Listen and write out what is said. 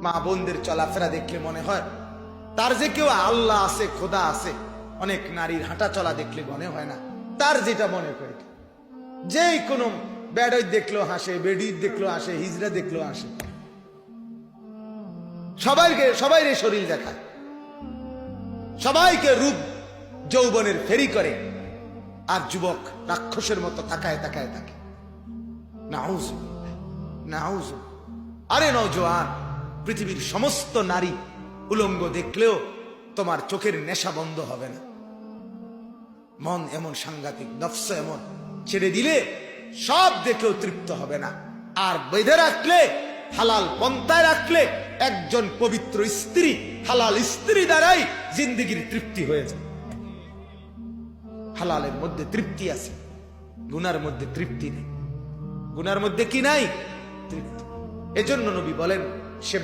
মা বোনদের চলাফেরা দেখলে মনে হয় তার যে কেউ আল্লাহ আছে, খোদা আছে। অনেক নারীর হাঁটা চলা দেখলে মনে হয় না, তার যেটা মনে করে। যে কোনো বেড়ই দেখলো হাসে, বেডি দেখলো হাসে, হিজড়া দেখলো হাসে। সবাইকে শরীর দেখায়, সবাইকে রূপ যৌবনের ফেরি করে, আর যুবক রাক্ষসের মতো তাকায় তাকায় থাকে। নাউজ। আরে নওজোয়ান, পৃথিবীর সমস্ত নারী উলঙ্গ দেখলেও তোমার চোখের নেশা বন্ধ হবে না। মন এমন সাংঘাতিক, নফস এমন, ছেড়ে দিলে সব দেখেও তৃপ্ত হবে না। আর বেঁধে রাখলে, হালাল পন্থায় রাখলে, একজন পবিত্র স্ত্রী, হালাল স্ত্রী দ্বারাই জিন্দেগির তৃপ্তি হয়ে যায়। হালালের মধ্যে তৃপ্তি আছে, গুনার মধ্যে তৃপ্তি নেই। গুনার মধ্যে কি নাই? তৃপ্তি। এজন্য নবী বলেন, সে